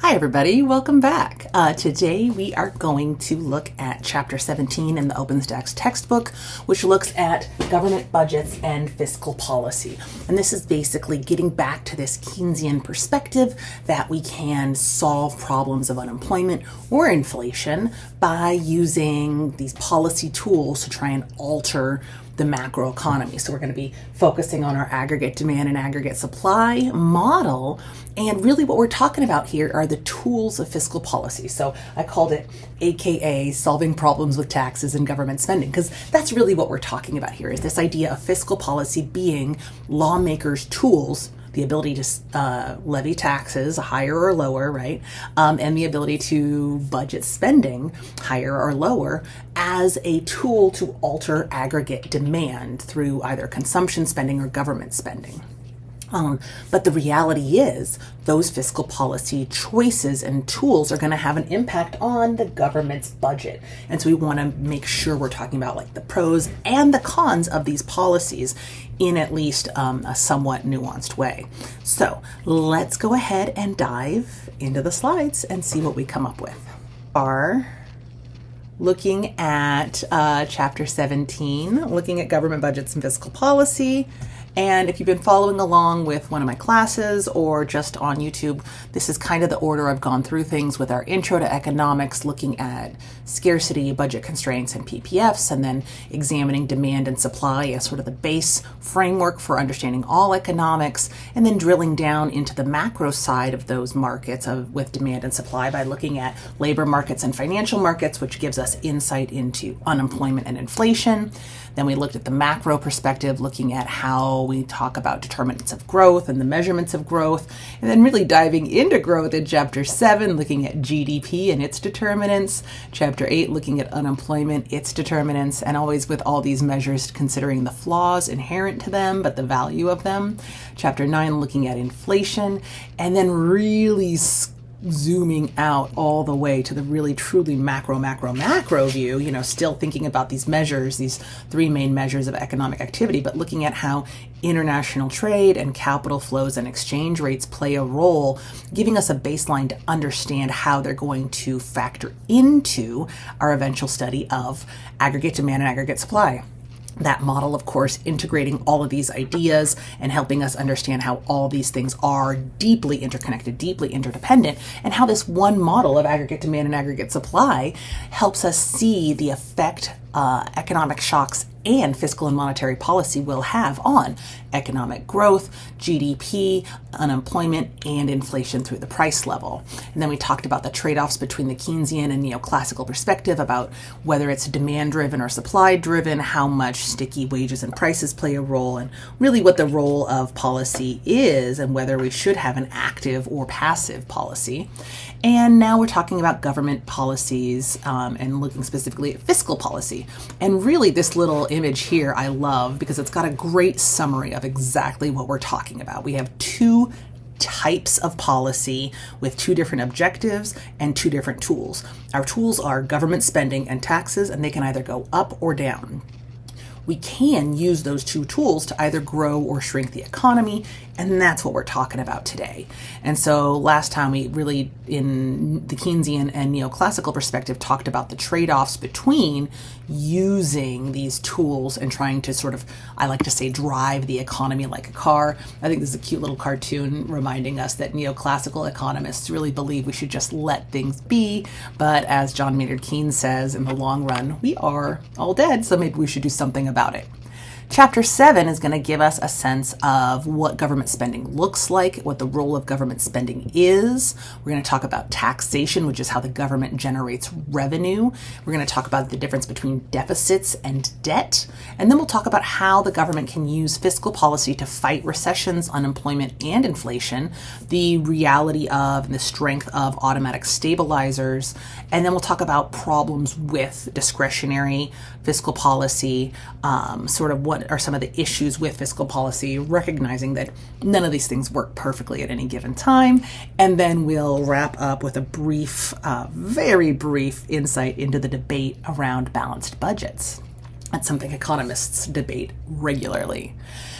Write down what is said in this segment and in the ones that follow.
Hi everybody, welcome back. Today we are going to look at Chapter 17 in the OpenStax textbook, which looks at government budgets and fiscal policy. And this is basically getting back to this Keynesian perspective that we can solve problems of unemployment or inflation by using these policy tools to try and alter the macroeconomy. So we're going to be focusing on our aggregate demand and aggregate supply model. And really what we're talking about here are the tools of fiscal policy. So I called it AKA solving problems with taxes and government spending, because that's really what we're talking about here, is this idea of fiscal policy being lawmakers' tools, the ability to levy taxes higher or lower, right? And the ability to budget spending higher or lower as a tool to alter aggregate demand through either consumption spending or government spending. But the reality is those fiscal policy choices and tools are going to have an impact on the government's budget. And so we want to make sure we're talking about like the pros and the cons of these policies in at least a somewhat nuanced way. So let's go ahead and dive into the slides and see what we come up with. Looking at Chapter 17, looking at government budgets and fiscal policy. And if you've been following along with one of my classes or just on YouTube, this is kind of the order I've gone through things with our intro to economics, looking at scarcity, budget constraints, and PPFs, and then examining demand and supply as sort of the base framework for understanding all economics, and then drilling down into the macro side of those markets with demand and supply by looking at labor markets and financial markets, which gives us insight into unemployment and inflation. Then we looked at the macro perspective, looking at how we talk about determinants of growth and the measurements of growth, and then really diving into growth in Chapter 7, looking at GDP and its determinants, Chapter 8, looking at unemployment, its determinants, and always with all these measures considering the flaws inherent to them, but the value of them, Chapter 9, looking at inflation, and then really zooming out all the way to the really truly macro view, still thinking about these measures, these three main measures of economic activity, but looking at how international trade and capital flows and exchange rates play a role, giving us a baseline to understand how they're going to factor into our eventual study of aggregate demand and aggregate supply. That model, of course, integrating all of these ideas and helping us understand how all these things are deeply interconnected, deeply interdependent, and how this one model of aggregate demand and aggregate supply helps us see the effect economic shocks and fiscal and monetary policy will have on economic growth, GDP, unemployment, and inflation through the price level. And then we talked about the trade-offs between the Keynesian and neoclassical perspective about whether it's demand-driven or supply-driven, how much sticky wages and prices play a role, and really what the role of policy is and whether we should have an active or passive policy. And now we're talking about government policies and looking specifically at fiscal policy. And really this little image here I love because it's got a great summary of exactly what we're talking about. We have two types of policy with two different objectives and two different tools. Our tools are government spending and taxes, and they can either go up or down. We can use those two tools to either grow or shrink the economy, and that's what we're talking about today. And so last time we really, in the Keynesian and neoclassical perspective, talked about the trade-offs between using these tools and trying to sort of, I like to say, drive the economy like a car. I think this is a cute little cartoon reminding us that neoclassical economists really believe we should just let things be. But as John Maynard Keynes says, in the long run, we are all dead, so maybe we should do something about it. Chapter 7 is going to give us a sense of what government spending looks like, what the role of government spending is. We're going to talk about taxation, which is how the government generates revenue. We're going to talk about the difference between deficits and debt. And then we'll talk about how the government can use fiscal policy to fight recessions, unemployment, and inflation, the reality of and the strength of automatic stabilizers. And then we'll talk about problems with discretionary fiscal policy, sort of what are some of the issues with fiscal policy, recognizing that none of these things work perfectly at any given time. And then we'll wrap up with a brief, very brief insight into the debate around balanced budgets. That's something economists debate regularly.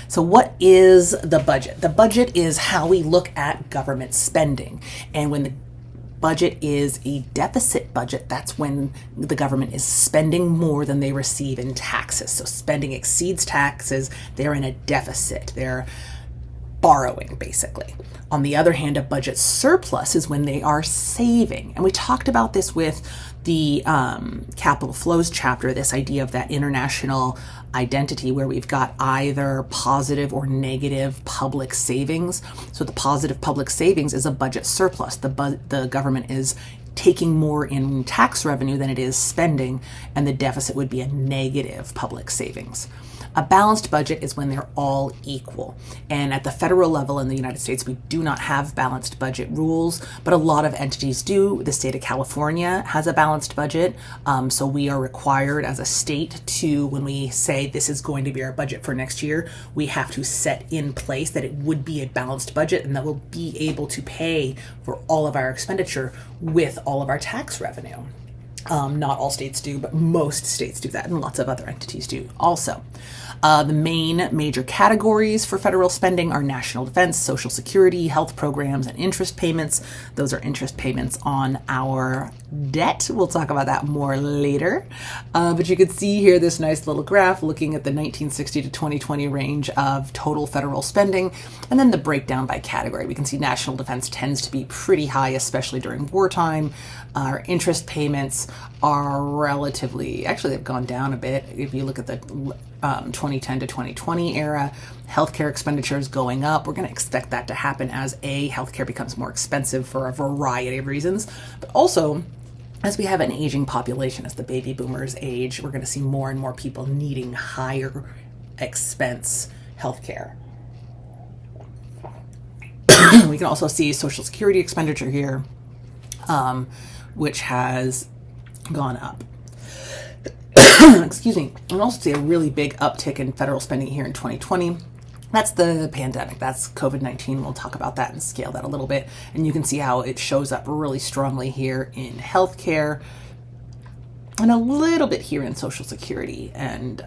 So what is the budget? The budget is how we look at government spending. And when the budget is a deficit budget, that's when the government is spending more than they receive in taxes. So spending exceeds taxes, they're in a deficit. They're borrowing, basically. On the other hand, a budget surplus is when they are saving. And we talked about this with the capital flows chapter, this idea of that international identity where we've got either positive or negative public savings. So the positive public savings is a budget surplus. The government is taking more in tax revenue than it is spending, and the deficit would be a negative public savings. A balanced budget is when they're all equal. And at the federal level in the United States, we do not have balanced budget rules, but a lot of entities do. The state of California has a balanced budget. So we are required as a state to, when we say this is going to be our budget for next year, we have to set in place that it would be a balanced budget and that we'll be able to pay for all of our expenditure with all of our tax revenue. Not all states do, but most states do that, and lots of other entities do also. The main major categories for federal spending are national defense, Social Security, health programs, and interest payments. Those are interest payments on our debt. We'll talk about that more later. But you can see here this nice little graph looking at the 1960 to 2020 range of total federal spending, and then the breakdown by category. We can see national defense tends to be pretty high, especially during wartime. Our interest payments are relatively, actually they've gone down a bit. If you look at the 2010 to 2020 era, healthcare expenditures going up. We're going to expect that to happen as healthcare becomes more expensive for a variety of reasons, but also as we have an aging population, as the baby boomers age, we're going to see more and more people needing higher expense healthcare. We can also see Social Security expenditure here, which has gone up. Excuse me. And also see a really big uptick in federal spending here in 2020. That's the pandemic. That's COVID-19. We'll talk about that and scale that a little bit. And you can see how it shows up really strongly here in healthcare and a little bit here in Social Security. And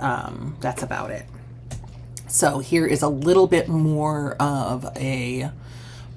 that's about it. So here is a little bit more of a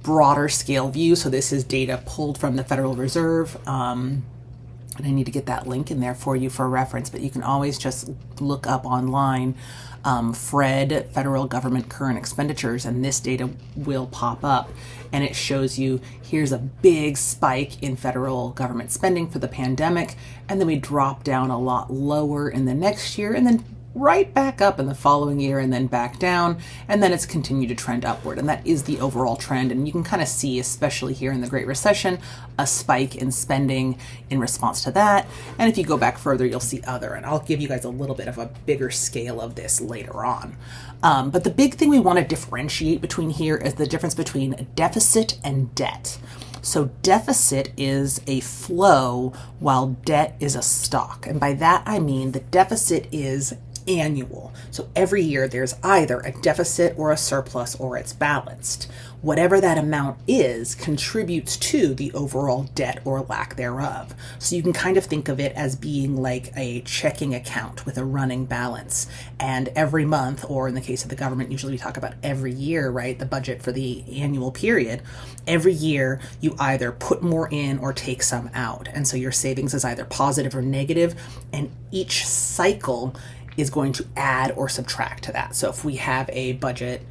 broader scale view. So this is data pulled from the Federal Reserve. And I need to get that link in there for you for reference, but you can always just look up online FRED, Federal Government Current Expenditures, and this data will pop up, and it shows you here's a big spike in federal government spending for the pandemic, and then we drop down a lot lower in the next year, and then right back up in the following year, and then back down, and then it's continued to trend upward. And that is the overall trend. And you can kind of see, especially here in the Great Recession, a spike in spending in response to that. And if you go back further, you'll see other, and I'll give you guys a little bit of a bigger scale of this later on. But the big thing we want to differentiate between here is the difference between deficit and debt. So deficit is a flow while debt is a stock. And by that, I mean the deficit is annual. So every year there's either a deficit or a surplus or it's balanced. Whatever that amount is contributes to the overall debt or lack thereof. So you can kind of think of it as being like a checking account with a running balance. And every month, or in the case of the government, usually we talk about every year, right? The budget for the annual period. Every year you either put more in or take some out. And so your savings is either positive or negative, and each cycle is going to add or subtract to that. So if we have a budget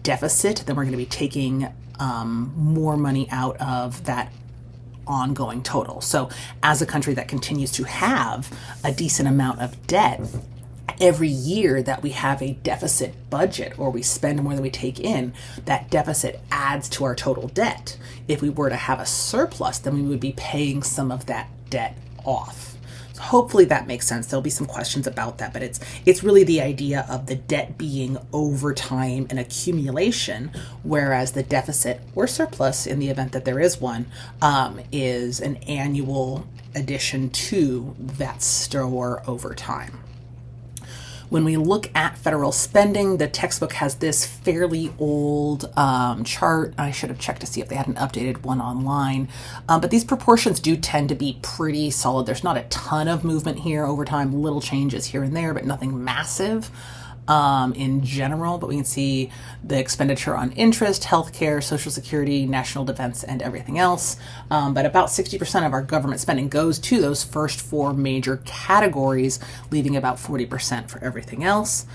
deficit, then we're going to be taking more money out of that ongoing total. So as a country that continues to have a decent amount of debt, every year that we have a deficit budget or we spend more than we take in, that deficit adds to our total debt. If we were to have a surplus, then we would be paying some of that debt off. Hopefully that makes sense. There'll be some questions about that, but it's really the idea of the debt being over time an accumulation, whereas the deficit or surplus, in the event that there is one, is an annual addition to that store over time. When we look at federal spending, the textbook has this fairly old chart. I should have checked to see if they had an updated one online. But these proportions do tend to be pretty solid. There's not a ton of movement here over time, little changes here and there, but nothing massive. in general, but we can see the expenditure on interest, healthcare, Social Security, national defense, and everything else. But about 60% of our government spending goes to those first four major categories, leaving about 40% for everything else.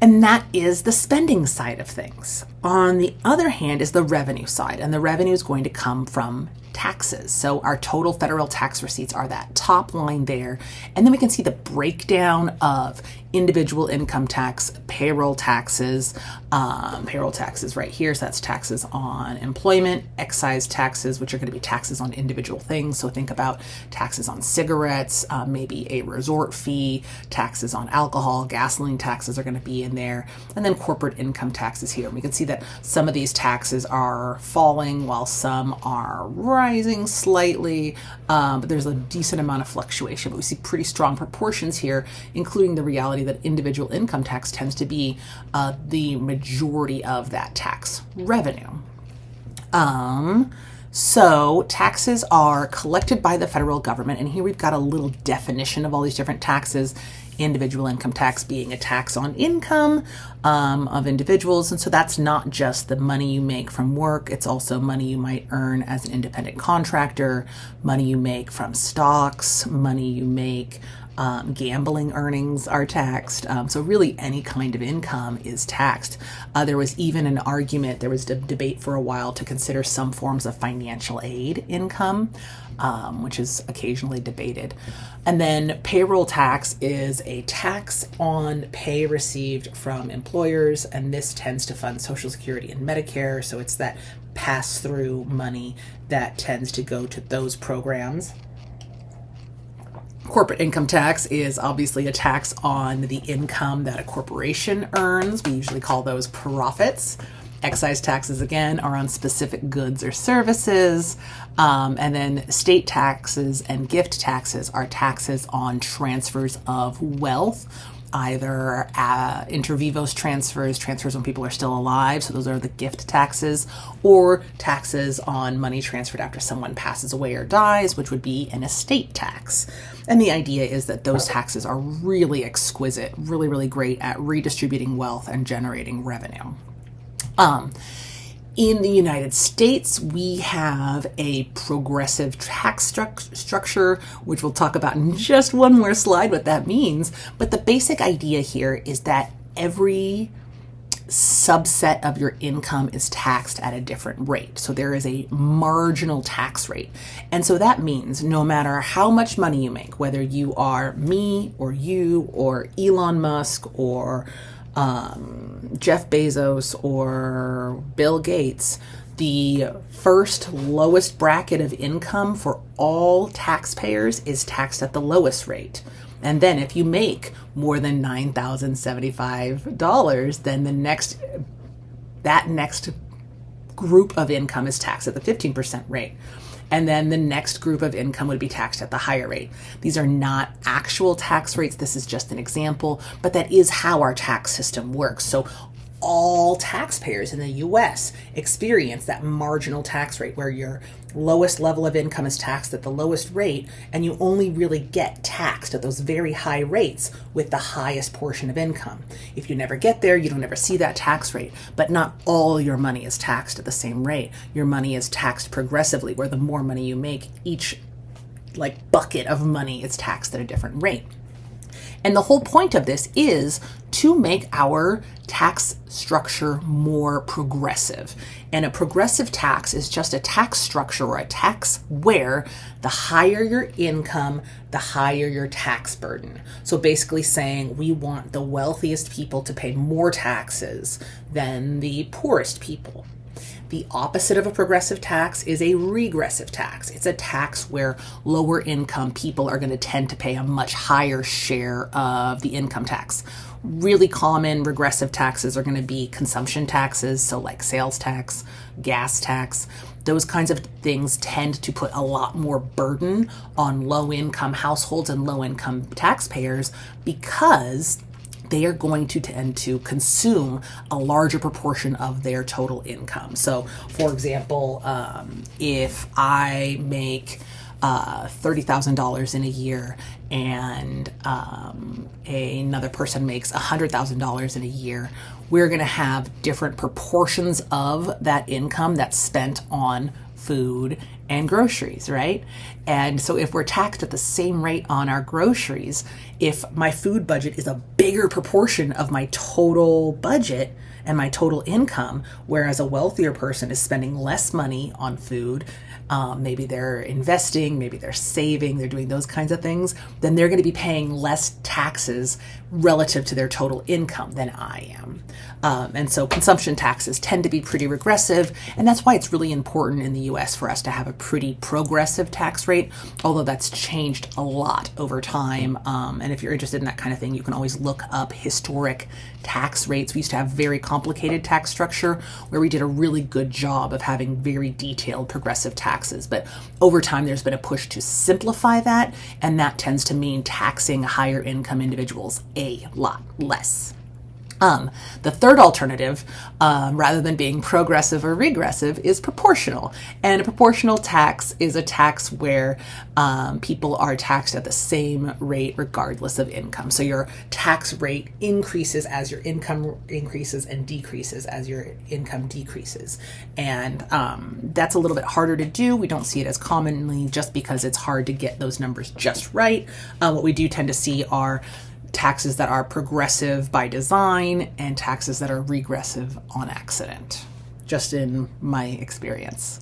And that is the spending side of things. On the other hand is the revenue side, and the revenue is going to come from taxes. So our total federal tax receipts are that top line there. And then we can see the breakdown of individual income tax, payroll taxes right here. So that's taxes on employment, excise taxes, which are going to be taxes on individual things. So think about taxes on cigarettes, maybe a resort fee, taxes on alcohol, gasoline taxes are going to be in there. And then corporate income taxes here. And we can see that some of these taxes are falling while some are rising slightly, but there's a decent amount of fluctuation. But we see pretty strong proportions here, including the reality that individual income tax tends to be the majority of that tax revenue. So taxes are collected by the federal government, and here we've got a little definition of all these different taxes. Individual income tax being a tax on income of individuals. And so that's not just the money you make from work, it's also money you might earn as an independent contractor, money you make from stocks, money you make, gambling earnings are taxed. So really any kind of income is taxed. There was even an argument, there was a debate for a while to consider some forms of financial aid income, which is occasionally debated. And then payroll tax is a tax on pay received from employers, and this tends to fund Social Security and Medicare. So it's that pass-through money that tends to go to those programs. Corporate income tax is obviously a tax on the income that a corporation earns. We usually call those profits. Excise taxes, again, are on specific goods or services. And then state taxes and gift taxes are taxes on transfers of wealth, either inter vivos transfers when people are still alive, so those are the gift taxes, or taxes on money transferred after someone passes away or dies, which would be an estate tax. And the idea is that those taxes are really exquisite, really, really great at redistributing wealth and generating revenue. In the United States, we have a progressive tax structure, which we'll talk about in just one more slide what that means. But the basic idea here is that every subset of your income is taxed at a different rate. So there is a marginal tax rate. And so that means no matter how much money you make, whether you are me or you or Elon Musk or Jeff Bezos or Bill Gates, the first lowest bracket of income for all taxpayers is taxed at the lowest rate. And then if you make more than $9,075, then that next group of income is taxed at the 15% rate. And then the next group of income would be taxed at the higher rate. These are not actual tax rates. This is just an example, but that is how our tax system works. So all taxpayers in the US experience that marginal tax rate where your lowest level of income is taxed at the lowest rate, and you only really get taxed at those very high rates with the highest portion of income. If you never get there, you don't ever see that tax rate, but not all your money is taxed at the same rate. Your money is taxed progressively, where the more money you make, each bucket of money is taxed at a different rate. And the whole point of this is to make our tax structure more progressive. And a progressive tax is just a tax structure or a tax where the higher your income, the higher your tax burden. So basically saying we want the wealthiest people to pay more taxes than the poorest people. The opposite of a progressive tax is a regressive tax. It's a tax where lower income people are going to tend to pay a much higher share of the income tax. Really common regressive taxes are going to be consumption taxes, so like sales tax, gas tax. Those kinds of things tend to put a lot more burden on low-income households and low-income taxpayers because they are going to tend to consume a larger proportion of their total income. So, for example, if I make $30,000 in a year, and another person makes $100,000 in a year, we're going to have different proportions of that income that's spent on food and groceries, right? And so if we're taxed at the same rate on our groceries, if my food budget is a bigger proportion of my total budget and my total income, whereas a wealthier person is spending less money on food, maybe they're investing, maybe they're saving, they're doing those kinds of things, then they're going to be paying less taxes relative to their total income than I am. And so consumption taxes tend to be pretty regressive, and that's why it's really important in the US for us to have a pretty progressive tax rate, although that's changed a lot over time. And if you're interested in that kind of thing, you can always look up historic tax rates. We used to have very complicated tax structure where we did a really good job of having very detailed progressive taxes. But over time, there's been a push to simplify that, and that tends to mean taxing higher income individuals a lot less. The third alternative, rather than being progressive or regressive, is proportional. And a proportional tax is a tax where people are taxed at the same rate regardless of income. So your tax rate increases as your income increases and decreases as your income decreases. And that's a little bit harder to do. We don't see it as commonly just because it's hard to get those numbers just right. What we do tend to see are taxes that are progressive by design and taxes that are regressive on accident, just in my experience.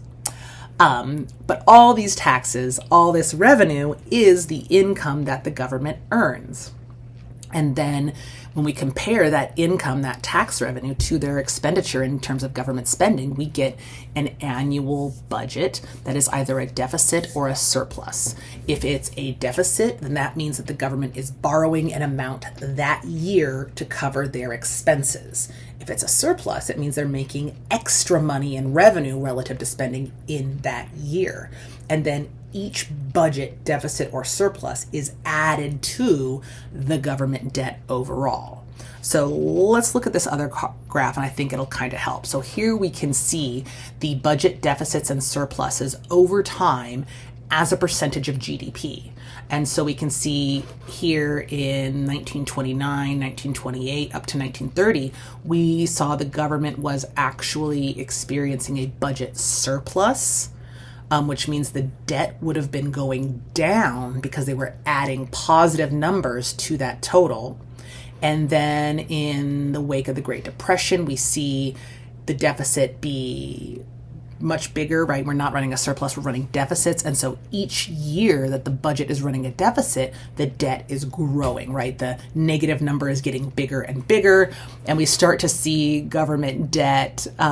But all these taxes, all this revenue is the income that the government earns. And then when we compare that income, that tax revenue, to their expenditure in terms of government spending, we get an annual budget that is either a deficit or a surplus. If it's a deficit, then that means that the government is borrowing an amount that year to cover their expenses. If it's a surplus, it means they're making extra money in revenue relative to spending in that year. And then each budget deficit or surplus is added to the government debt overall. So let's look at this other graph, and I think it'll kind of help. So here we can see the budget deficits and surpluses over time as a percentage of GDP. And so we can see here in 1929, 1928, up to 1930, we saw the government was actually experiencing a budget surplus, which means the debt would have been going down because they were adding positive numbers to that total. And then in the wake of the Great Depression, we see the deficit be much bigger, right? We're not running a surplus, we're running deficits. And so each year that the budget is running a deficit, the debt is growing, right? The negative number is getting bigger and bigger. And we start to see government debt, or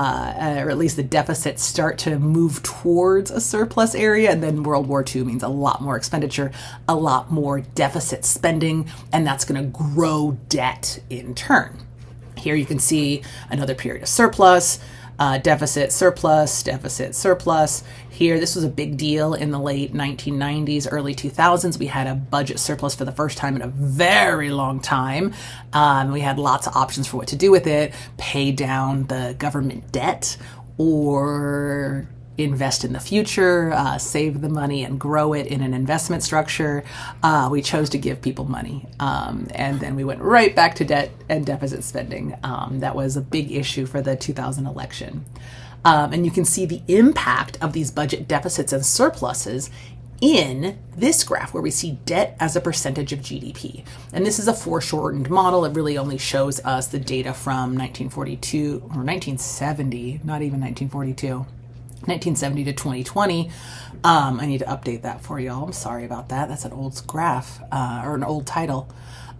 at least the deficits, start to move towards a surplus area. And then World War II means a lot more expenditure, a lot more deficit spending, and that's going to grow debt in turn. Here you can see another period of surplus, deficit, surplus, deficit, surplus. Here, this was a big deal in the late 1990s, early 2000s. We had a budget surplus for the first time in a very long time. We had lots of options for what to do with it: pay down the government debt, or invest in the future, save the money and grow it in an investment structure. We chose to give people money. And then we went right back to debt and deficit spending. That was a big issue for the 2000 election. And you can see the impact of these budget deficits and surpluses in this graph, where we see debt as a percentage of GDP. And this is a foreshortened model. It really only shows us the data from 1942 or 1970, not even 1942. 1970 to 2020. I need to update that for y'all. I'm sorry about that. That's an old graph, or an old title.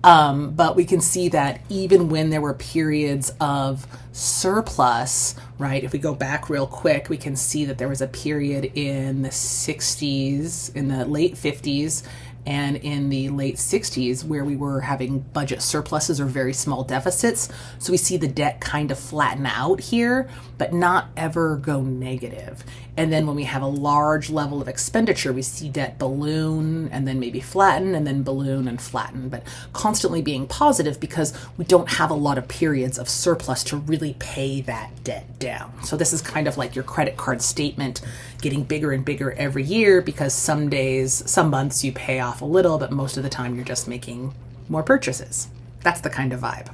But we can see that even when there were periods of surplus, right? If we go back real quick, we can see that there was a period in the 60s, in the late 50s, and in the late 60s where we were having budget surpluses or very small deficits. So we see the debt kind of flatten out here, but not ever go negative. And then when we have a large level of expenditure, we see debt balloon and then maybe flatten and then balloon and flatten, but constantly being positive because we don't have a lot of periods of surplus to really pay that debt down. So this is kind of like your credit card statement getting bigger and bigger every year because some days, some months you pay off a little, but most of the time you're just making more purchases. That's the kind of vibe.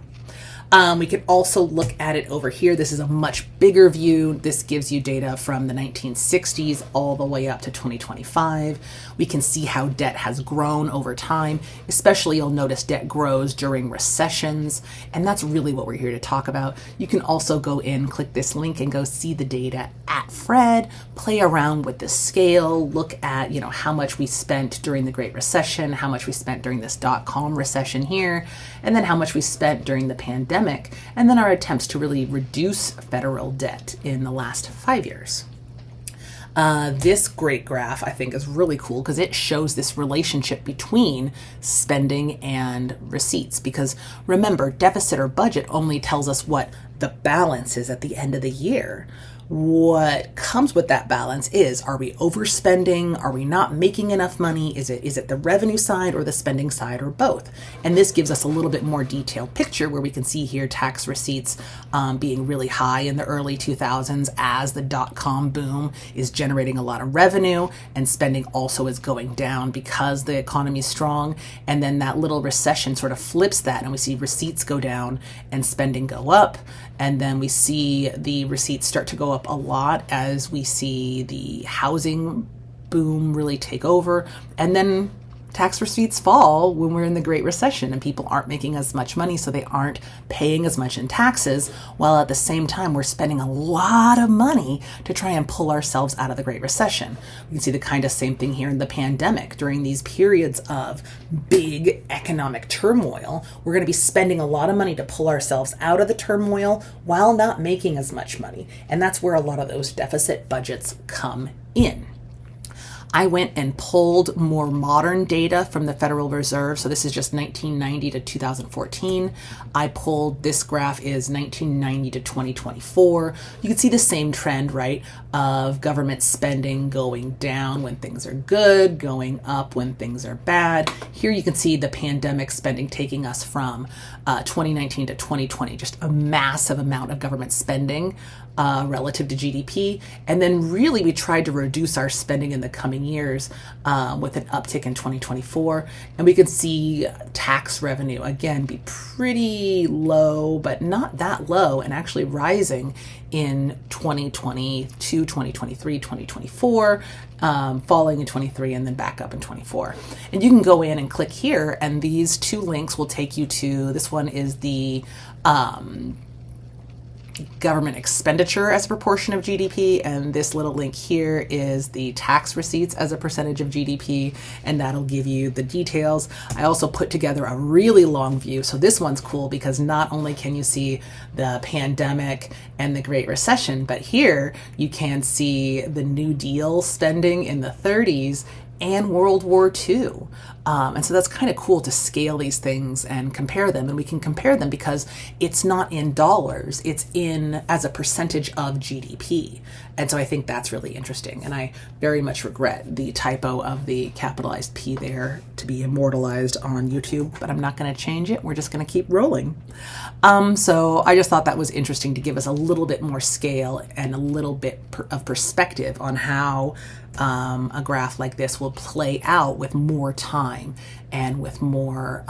We can also look at it over here. This is a much bigger view. This gives you data from the 1960s all the way up to 2025. We can see how debt has grown over time. Especially, you'll notice debt grows during recessions, and that's really what we're here to talk about. You can also go in, click this link, and go see the data at Fred, play around with the scale, look at, how much we spent during the Great Recession, how much we spent during this dot-com recession here, and then how much we spent during the pandemic, and then our attempts to really reduce federal debt in the last 5 years. This great graph, I think, is really cool because it shows this relationship between spending and receipts. Because remember, deficit or budget only tells us what the balance is at the end of the year. What comes with that balance is, are we overspending? Are we not making enough money? Is it the revenue side or the spending side or both? And this gives us a little bit more detailed picture where we can see here tax receipts being really high in the early 2000s as the dot-com boom is generating a lot of revenue, and spending also is going down because the economy is strong. And then that little recession sort of flips that, and we see receipts go down and spending go up. And then we see the receipts start to go up a lot as we see the housing boom really take over. And then tax receipts fall when we're in the Great Recession and people aren't making as much money, so they aren't paying as much in taxes, while at the same time we're spending a lot of money to try and pull ourselves out of the Great Recession. We can see the kind of same thing here in the pandemic. During these periods of big economic turmoil, we're going to be spending a lot of money to pull ourselves out of the turmoil while not making as much money. And that's where a lot of those deficit budgets come in. I went and pulled more modern data from the Federal Reserve. So this is just 1990 to 2014. I pulled, this graph is 1990 to 2024. You can see the same trend, right, of government spending going down when things are good, going up when things are bad. Here you can see the pandemic spending taking us from 2019 to 2020, just a massive amount of government spending relative to GDP. And then really we tried to reduce our spending in the coming years with an uptick in 2024. And we can see tax revenue, again, be pretty low, but not that low, and actually rising in 2022, 2023, 2024, falling in 23, and then back up in 24. And you can go in and click here, and these two links will take you to, this one is the government expenditure as a proportion of GDP, and this little link here is the tax receipts as a percentage of GDP, and that'll give you the details. I also put together a really long view, so this one's cool because not only can you see the pandemic and the Great Recession, but here you can see the New Deal spending in the 30s and World War II. And so that's kind of cool to scale these things and compare them. And we can compare them because it's not in dollars, it's in as a percentage of GDP. And so I think that's really interesting. And I very much regret the typo of the capitalized P there to be immortalized on YouTube, but I'm not going to change it. We're just going to keep rolling. So I just thought that was interesting to give us a little bit more scale and a little bit of perspective on how a graph like this will play out with more time and with more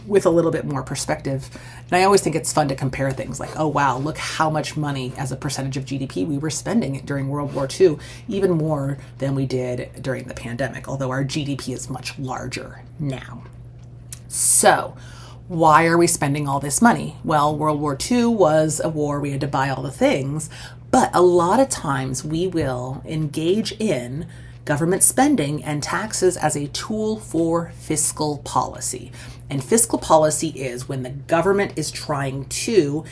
with a little bit more perspective. And I always think it's fun to compare things like, oh wow, look how much money as a percentage of GDP we were spending during World War II, even more than we did during the pandemic, although our GDP is much larger now. So why are we spending all this money? Well, World War II was a war, we had to buy all the things, but a lot of times we will engage in government spending and taxes as a tool for fiscal policy. And fiscal policy is when the government is trying to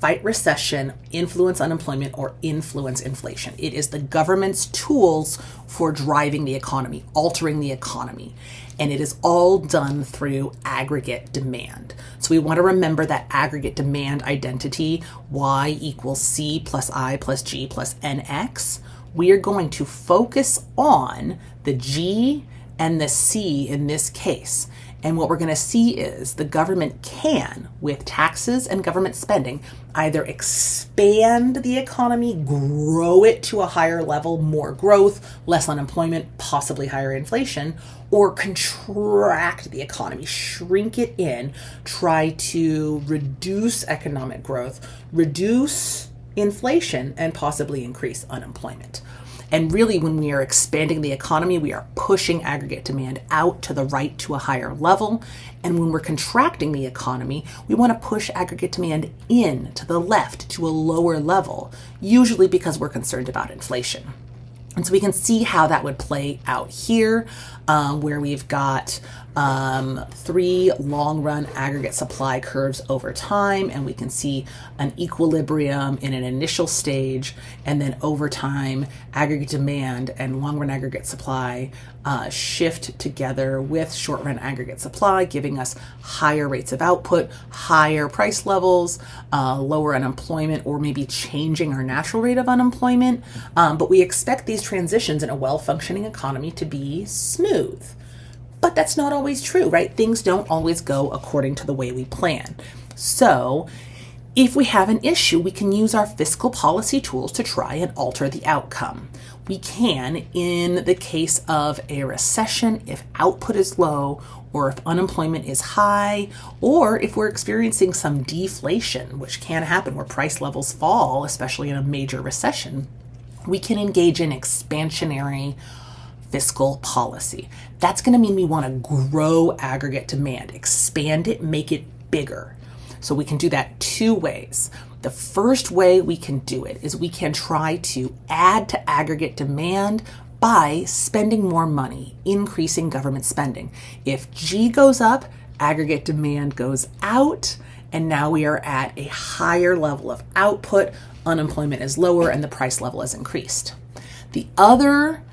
fight recession, influence unemployment, or influence inflation. It is the government's tools for driving the economy, altering the economy. And it is all done through aggregate demand. So we want to remember that aggregate demand identity, Y equals C plus I plus G plus NX. We are going to focus on the G and the C in this case. And what we're going to see is the government can, with taxes and government spending, either expand the economy, grow it to a higher level, more growth, less unemployment, possibly higher inflation, or contract the economy, shrink it in, try to reduce economic growth, reduce inflation, and possibly increase unemployment. And really, when we are expanding the economy, we are pushing aggregate demand out to the right to a higher level. And when we're contracting the economy, we want to push aggregate demand in to the left to a lower level, usually because we're concerned about inflation. And so we can see how that would play out here, where we've got 3 long-run aggregate supply curves over time, and we can see an equilibrium in an initial stage, and then over time, aggregate demand and long-run aggregate supply shift together with short-run aggregate supply, giving us higher rates of output, higher price levels, lower unemployment, or maybe changing our natural rate of unemployment. But we expect these transitions in a well-functioning economy to be smooth. But that's not always true, right? Things don't always go according to the way we plan. So if we have an issue, we can use our fiscal policy tools to try and alter the outcome. We can, in the case of a recession, if output is low, or if unemployment is high, or if we're experiencing some deflation, which can happen where price levels fall, especially in a major recession, we can engage in expansionary fiscal policy. That's going to mean we want to grow aggregate demand, expand it, make it bigger. So we can do that 2 ways. The first way we can do it is we can try to add to aggregate demand by spending more money, increasing government spending. If G goes up, aggregate demand goes out, and now we are at a higher level of output, unemployment is lower, and the price level is increased. The other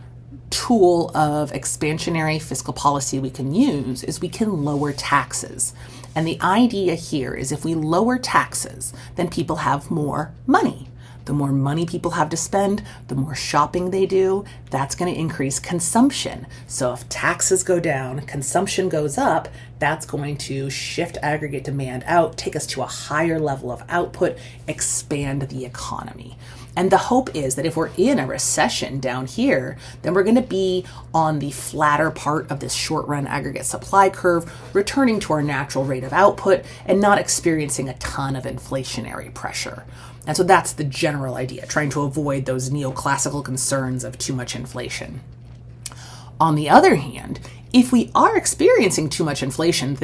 tool of expansionary fiscal policy we can use is we can lower taxes. And the idea here is if we lower taxes, then people have more money. The more money people have to spend, the more shopping they do, that's going to increase consumption. So if taxes go down, consumption goes up, that's going to shift aggregate demand out, take us to a higher level of output, expand the economy. And the hope is that if we're in a recession down here, then we're going to be on the flatter part of this short-run aggregate supply curve, returning to our natural rate of output and not experiencing a ton of inflationary pressure. And so that's the general idea, trying to avoid those neoclassical concerns of too much inflation. On the other hand, if we are experiencing too much inflation,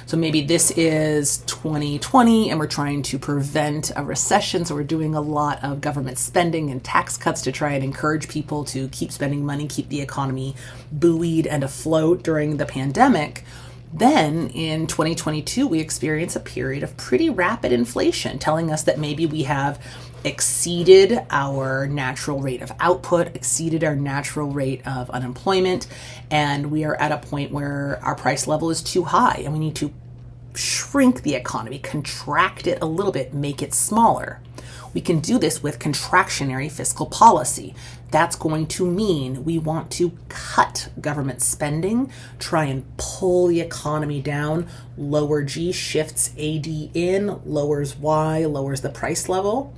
so maybe this is 2020 and we're trying to prevent a recession, so we're doing a lot of government spending and tax cuts to try and encourage people to keep spending money, keep the economy buoyed and afloat during the pandemic. Then in 2022, we experience a period of pretty rapid inflation, telling us that maybe we have exceeded our natural rate of output, exceeded our natural rate of unemployment, and we are at a point where our price level is too high and we need to shrink the economy, contract it a little bit, make it smaller. We can do this with contractionary fiscal policy. That's going to mean we want to cut government spending, try and pull the economy down. Lower G shifts AD in, lowers Y, lowers the price level.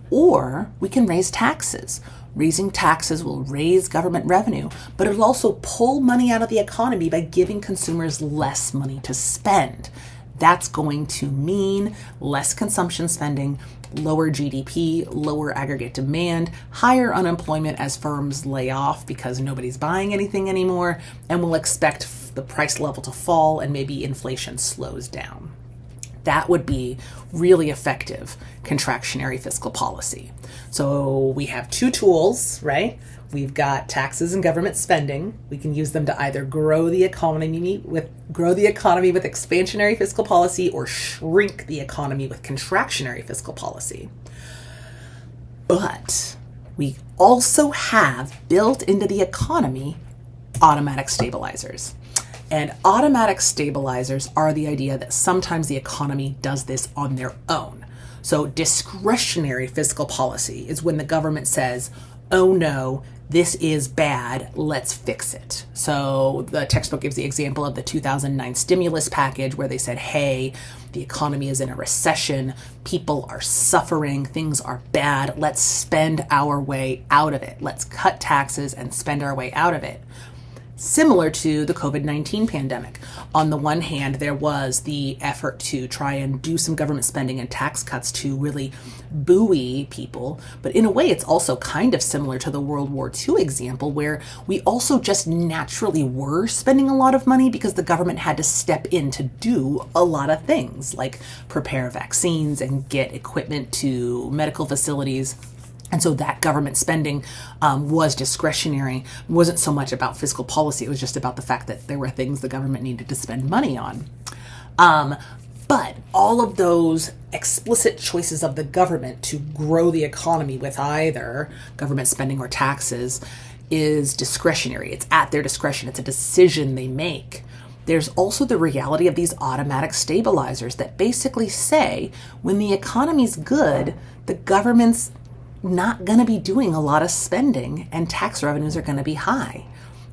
Or we can raise taxes. Raising taxes will raise government revenue, but it'll also pull money out of the economy by giving consumers less money to spend. That's going to mean less consumption spending, lower GDP, lower aggregate demand, higher unemployment as firms lay off because nobody's buying anything anymore, and we'll expect the price level to fall and maybe inflation slows down. That would be really effective contractionary fiscal policy. So we have 2 tools, right? We've got taxes and government spending. We can use them to either grow the economy with expansionary fiscal policy or shrink the economy with contractionary fiscal policy. But we also have built into the economy automatic stabilizers. And automatic stabilizers are the idea that sometimes the economy does this on their own. So discretionary fiscal policy is when the government says, oh no, this is bad, let's fix it. So the textbook gives the example of the 2009 stimulus package where they said, hey, the economy is in a recession, people are suffering, things are bad, let's spend our way out of it. Let's cut taxes and spend our way out of it. Similar to the COVID-19 pandemic. On the one hand, there was the effort to try and do some government spending and tax cuts to really buoy people. But in a way, it's also kind of similar to the World War II example, where we also just naturally were spending a lot of money because the government had to step in to do a lot of things, like prepare vaccines and get equipment to medical facilities. And so that government spending was discretionary. It wasn't so much about fiscal policy. It was just about the fact that there were things the government needed to spend money on. But all of those explicit choices of the government to grow the economy with either government spending or taxes is discretionary. It's at their discretion. It's a decision they make. There's also the reality of these automatic stabilizers that basically say when the economy's good, the government's not going to be doing a lot of spending and tax revenues are going to be high.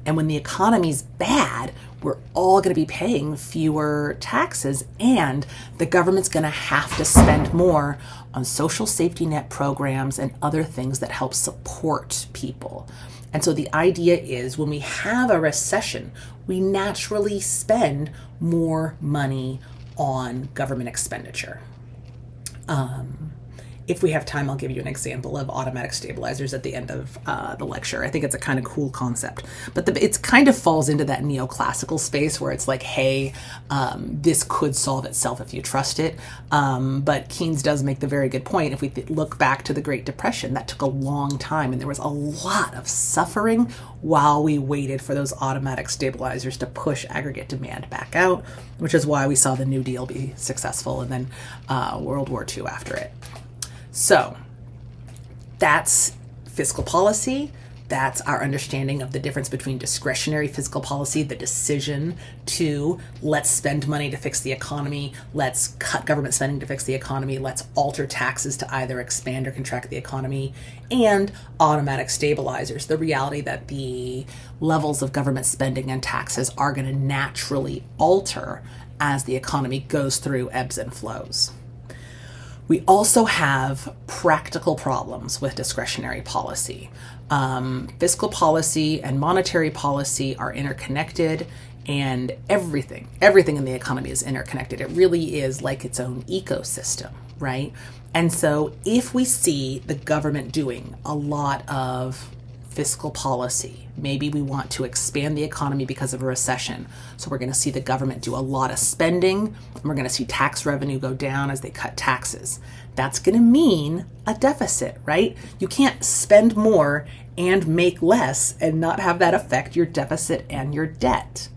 And when the economy's bad, we're all going to be paying fewer taxes and the government's going to have to spend more on social safety net programs and other things that help support people. And so the idea is when we have a recession, we naturally spend more money on government expenditure. If we have time, I'll give you an example of automatic stabilizers at the end of the lecture. I think it's a kind of cool concept. But it kind of falls into that neoclassical space where it's like, hey, this could solve itself if you trust it. But Keynes does make the very good point. If we look back to the Great Depression, that took a long time and there was a lot of suffering while we waited for those automatic stabilizers to push aggregate demand back out, which is why we saw the New Deal be successful and then World War II after it. So that's fiscal policy. That's our understanding of the difference between discretionary fiscal policy, the decision to let's spend money to fix the economy, let's cut government spending to fix the economy, let's alter taxes to either expand or contract the economy, and automatic stabilizers, the reality that the levels of government spending and taxes are going to naturally alter as the economy goes through ebbs and flows. We also have practical problems with discretionary policy. Fiscal policy and monetary policy are interconnected, and everything in the economy is interconnected. It really is like its own ecosystem, right? And so if we see the government doing a lot of fiscal policy, maybe we want to expand the economy because of a recession. So we're going to see the government do a lot of spending, and we're going to see tax revenue go down as they cut taxes. That's going to mean a deficit, right? You can't spend more and make less and not have that affect your deficit and your debt.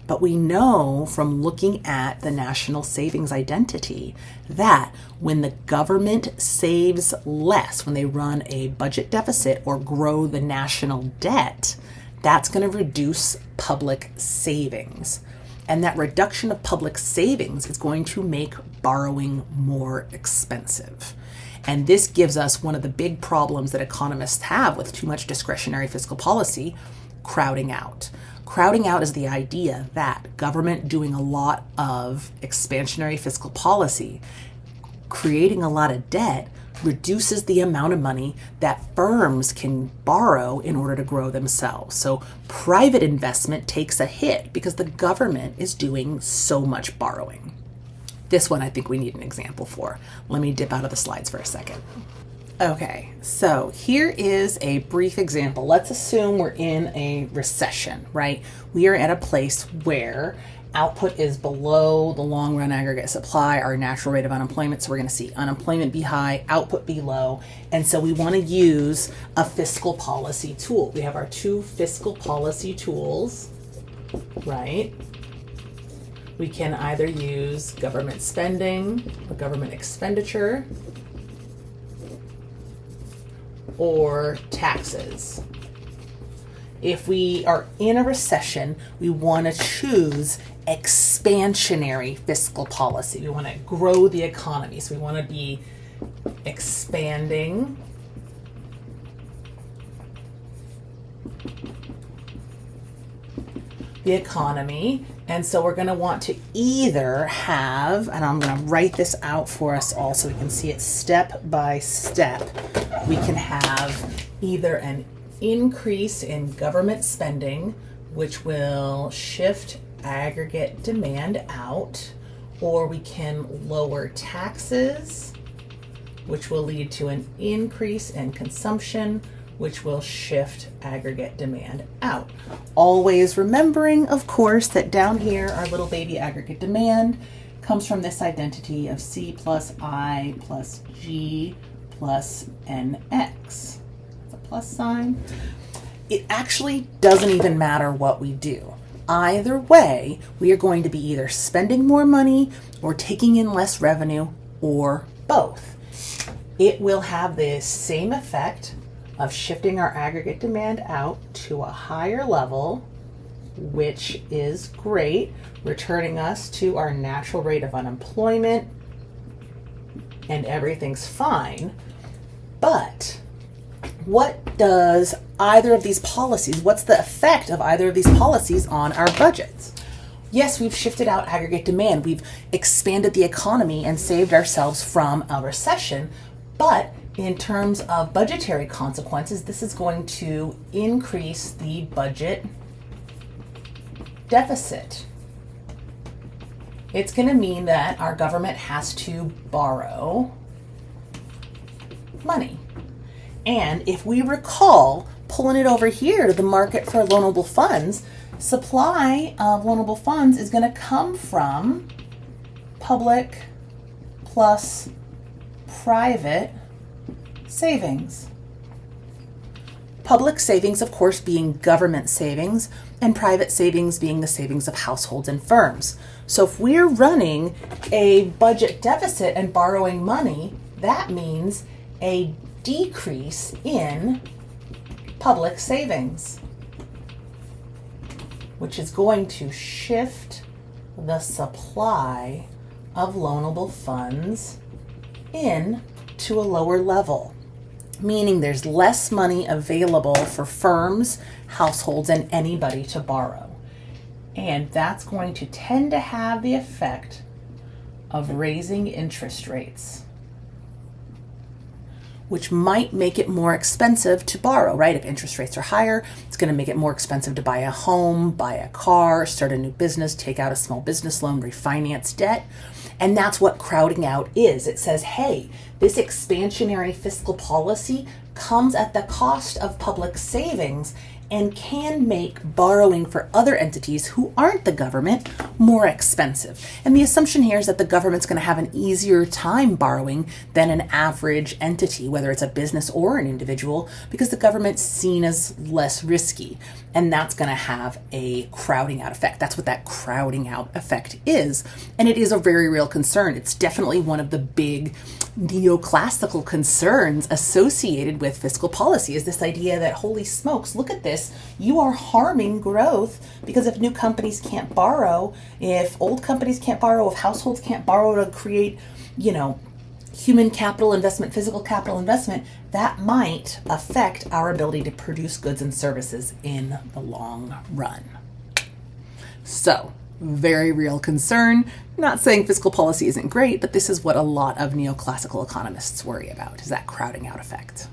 But we know from looking at the national savings identity that when the government saves less, when they run a budget deficit or grow the national debt, that's going to reduce public savings. And that reduction of public savings is going to make borrowing more expensive. And this gives us one of the big problems that economists have with too much discretionary fiscal policy: crowding out. Crowding out is the idea that government doing a lot of expansionary fiscal policy, creating a lot of debt, reduces the amount of money that firms can borrow in order to grow themselves. So private investment takes a hit because the government is doing so much borrowing. This one I think we need an example for. Let me dip out of the slides for a second. Okay, so here is a brief example. Let's assume we're in a recession, right? We are at a place where Output is below the long run aggregate supply, our natural rate of unemployment. So we're going to see unemployment be high, output be low. And so we want to use a fiscal policy tool. We have our two fiscal policy tools, right? We can either use government spending or government expenditure or taxes. If we are in a recession, we want to choose expansionary fiscal policy. We want to grow the economy. So we want to be expanding the economy. And so we're going to want to either have, and I'm going to write this out for us all so we can see it step by step. We can have either an increase in government spending, which will shift aggregate demand out, or we can lower taxes, which will lead to an increase in consumption, which will shift aggregate demand out. Always remembering, of course, that down here, our little baby aggregate demand comes from this identity of C plus I plus G plus NX. Plus sign. It actually doesn't even matter what we do. Either way, we are going to be either spending more money or taking in less revenue or both. It will have the same effect of shifting our aggregate demand out to a higher level, which is great, returning us to our natural rate of unemployment, and everything's fine. But what does either of these policies, what's the effect of either of these policies on our budgets? Yes, we've shifted out aggregate demand. We've expanded the economy and saved ourselves from a recession. But in terms of budgetary consequences, this is going to increase the budget deficit. It's going to mean that our government has to borrow money. And if we recall, pulling it over here to the market for loanable funds, supply of loanable funds is going to come from public plus private savings. Public savings, of course, being government savings, and private savings being the savings of households and firms. So if we're running a budget deficit and borrowing money, that means a decrease in public savings, which is going to shift the supply of loanable funds in to a lower level, meaning there's less money available for firms, households, and anybody to borrow. And that's going to tend to have the effect of raising interest rates, which might make it more expensive to borrow, right? If interest rates are higher, it's going to make it more expensive to buy a home, buy a car, start a new business, take out a small business loan, refinance debt. And that's what crowding out is. It says, hey, this expansionary fiscal policy comes at the cost of public savings and can make borrowing for other entities who aren't the government more expensive. And the assumption here is that the government's going to have an easier time borrowing than an average entity, whether it's a business or an individual, because the government's seen as less risky. And that's going to have a crowding out effect. That's what that crowding out effect is. And it is a very real concern. It's definitely one of the big neoclassical concerns associated with fiscal policy, is this idea that, holy smokes, look at this. You are harming growth, because if new companies can't borrow, if old companies can't borrow, if households can't borrow to create, human capital investment, physical capital investment, that might affect our ability to produce goods and services in the long run. So, very real concern. Not saying fiscal policy isn't great, but this is what a lot of neoclassical economists worry about, is that crowding out effect.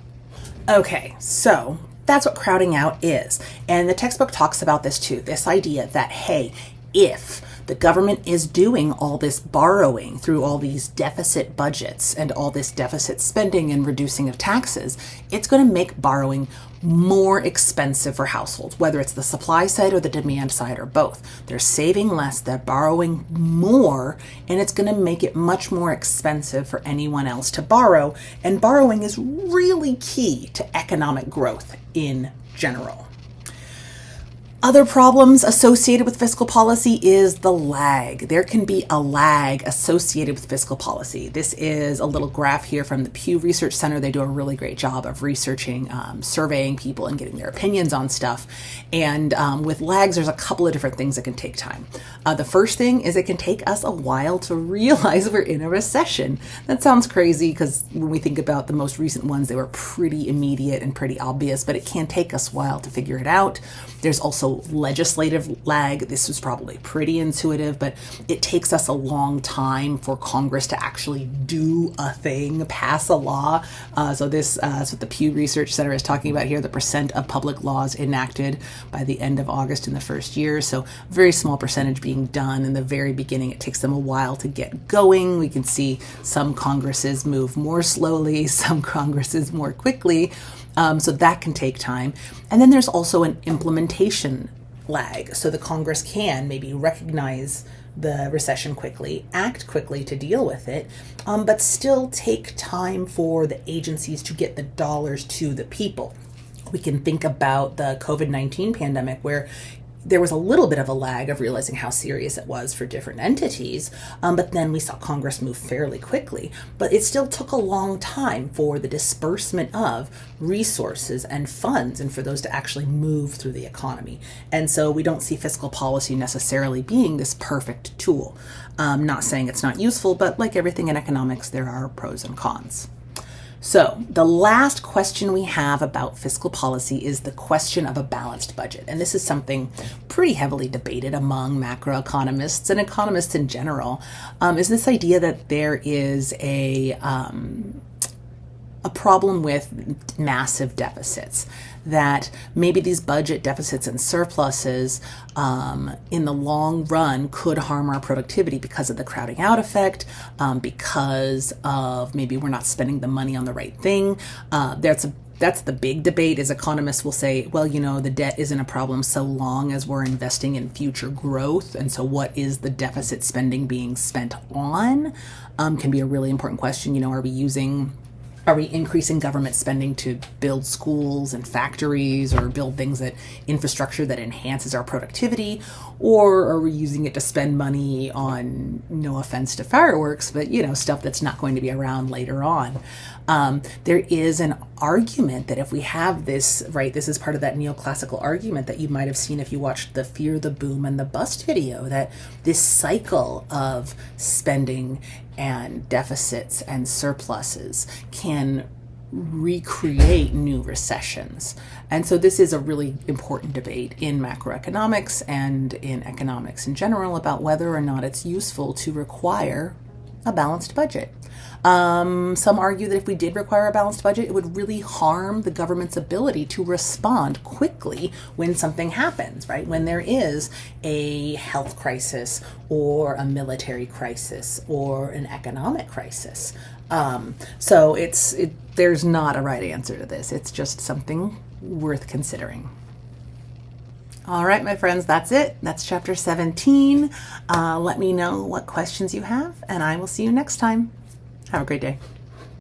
Okay, so that's what crowding out is. And the textbook talks about this too, this idea that, hey, if the government is doing all this borrowing through all these deficit budgets and all this deficit spending and reducing of taxes, it's going to make borrowing more expensive for households, whether it's the supply side or the demand side or both. They're saving less, they're borrowing more, and it's going to make it much more expensive for anyone else to borrow. And borrowing is really key to economic growth in general. Other problems associated with fiscal policy is the lag. There can be a lag associated with fiscal policy. This is a little graph here from the Pew Research Center. They do a really great job of researching, surveying people and getting their opinions on stuff. And with lags, there's a couple of different things that can take time. The first thing is it can take us a while to realize we're in a recession. That sounds crazy because when we think about the most recent ones, they were pretty immediate and pretty obvious, but it can take us a while to figure it out. There's also legislative lag. This was probably pretty intuitive, but it takes us a long time for Congress to actually do a thing, pass a law. So that's what the Pew Research Center is talking about here, the percent of public laws enacted by the end of August in the first year. So very small percentage being done in the very beginning. It takes them a while to get going. We can see some Congresses move more slowly, some Congresses more quickly. So that can take time. And then there's also an implementation lag. So the Congress can maybe recognize the recession quickly, act quickly to deal with it, but still take time for the agencies to get the dollars to the people. We can think about the COVID-19 pandemic where there was a little bit of a lag of realizing how serious it was for different entities, but then we saw Congress move fairly quickly. But it still took a long time for the disbursement of resources and funds and for those to actually move through the economy. And so we don't see fiscal policy necessarily being this perfect tool. Not saying it's not useful, but like everything in economics, there are pros and cons. So the last question we have about fiscal policy is the question of a balanced budget. And this is something pretty heavily debated among macroeconomists and economists in general, is this idea that there is a problem with massive deficits, that maybe these budget deficits and surpluses in the long run could harm our productivity because of the crowding out effect, because of maybe we're not spending the money on the right thing. That's the big debate, is economists will say, well, the debt isn't a problem so long as we're investing in future growth. And so what is the deficit spending being spent on can be a really important question. Are we increasing government spending to build schools and factories or build infrastructure that enhances our productivity? Or are we using it to spend money on, no offense to fireworks, but, stuff that's not going to be around later on? There is an argument that if we have this, right, this is part of that neoclassical argument that you might have seen if you watched the Fear, the Boom, and the Bust video, that this cycle of spending and deficits and surpluses can recreate new recessions. And so this is a really important debate in macroeconomics and in economics in general about whether or not it's useful to require a balanced budget. Some argue that if we did require a balanced budget, it would really harm the government's ability to respond quickly when something happens, right? When there is a health crisis or a military crisis or an economic crisis. So there's not a right answer to this. It's just something worth considering. All right, my friends, that's it. That's chapter 17. Let me know what questions you have, and I will see you next time. Have a great day.